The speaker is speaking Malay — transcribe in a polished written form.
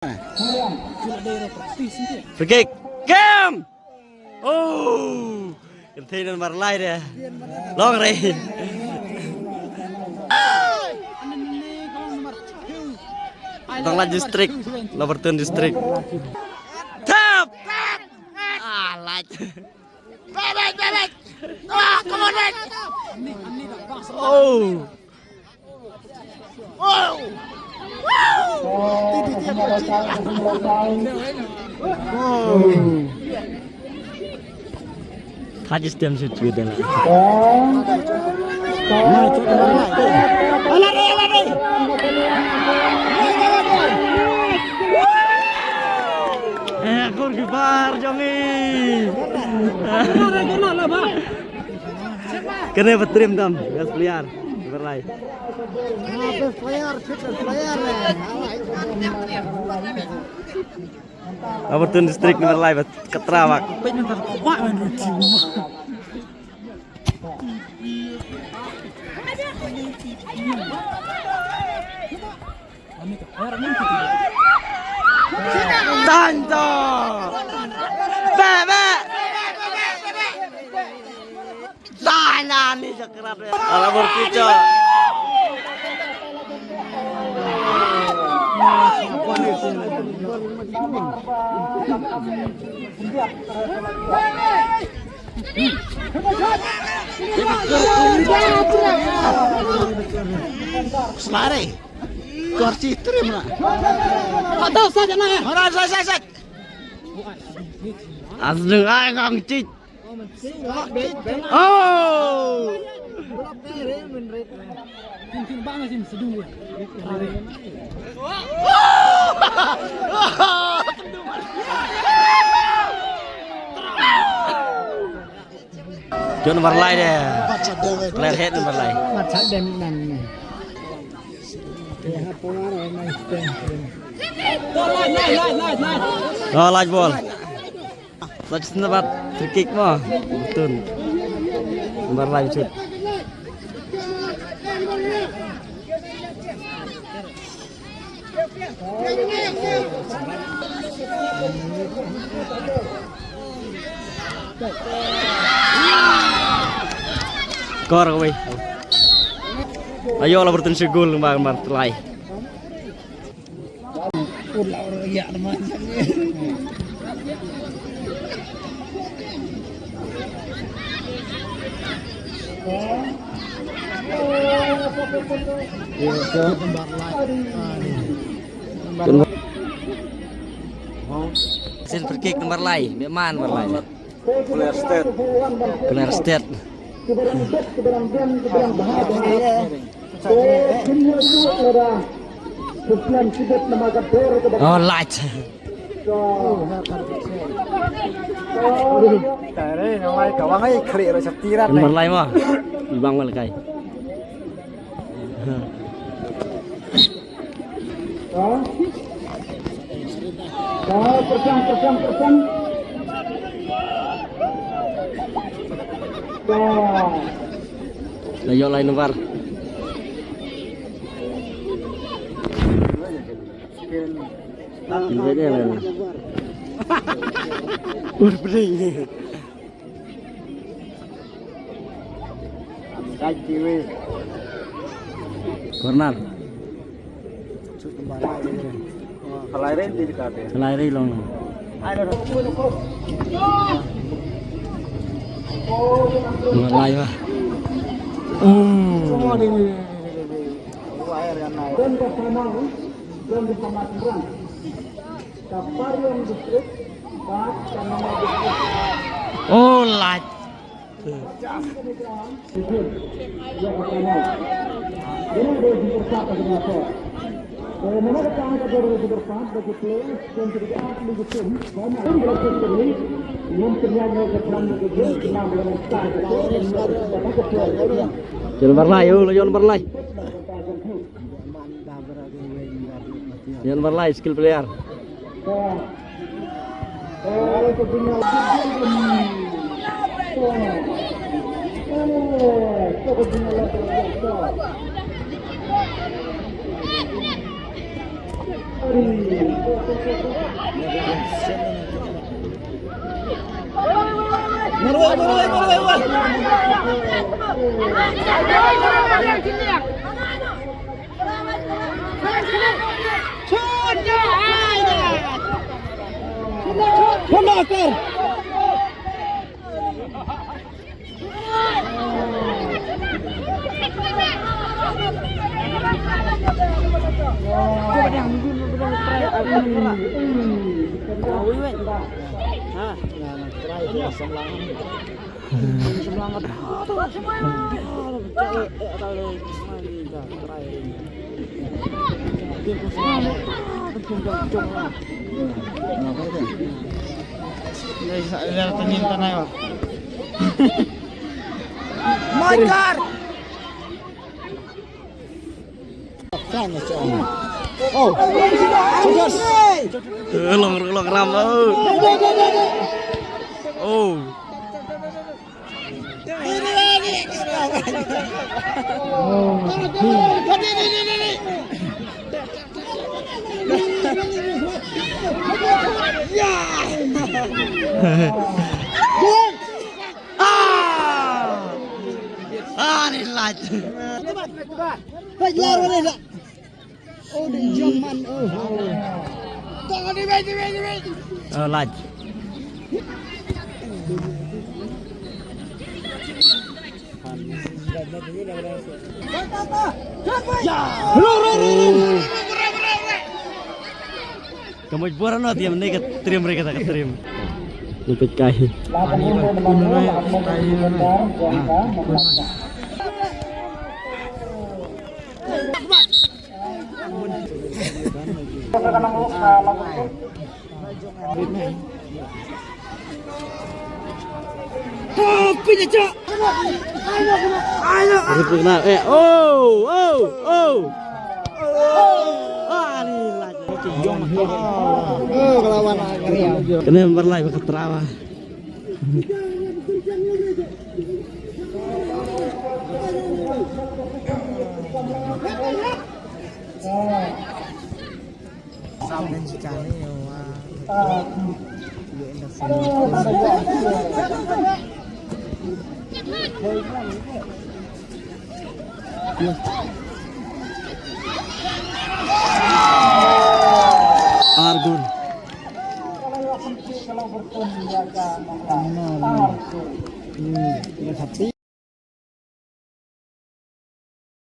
Free kick. Game. Oh. Container marlai dia. Long range. Tonglan distrik. Loverton distrik. Tap. Ah, light. Back. Oh, come on, back. Oh. Oh. Hajis dem sujud dah. Kur kibar Jomi. Kena betrim tam, gas liar. Berlai. Loverton distrik berlai Ketrawak. Tanto. Bebe. Sana nih sekerat. Alabur kicau. Selare. Kursi terima. Atau saja na. Orang saya. Asdeng ay ngang cik. Oh. John Marlai deh. Player head Marlai. Oh, light ball. Light tempat free kick mah. Betul. Marlai shoot. Skor kowe. Ayo lah bertemu gol kembang terlai. Hasil free kick nomor lain, Beman nomor lain. Player state. Oh, light. Nomor lain mah, bang malkai. Persen. Layo lain nomor. Ini dia lain. Bering. Kaciwe. Corner. Kelairin di kate. Kelairin long. Mulai wah. Oh, light. Jangan berlai, jangan berlai. Jangan berlai, skill player. My God! Oh, Long ram. Oh. Ini light. oh, the young man. Light. Kamu buran no tiam nih ketrim mereka tak ketrim. Lupit kai. Oh, punya cok. Kena berlai bekat terawah. Sampai sekali ya. Argun. Kalau bertemu ya kan.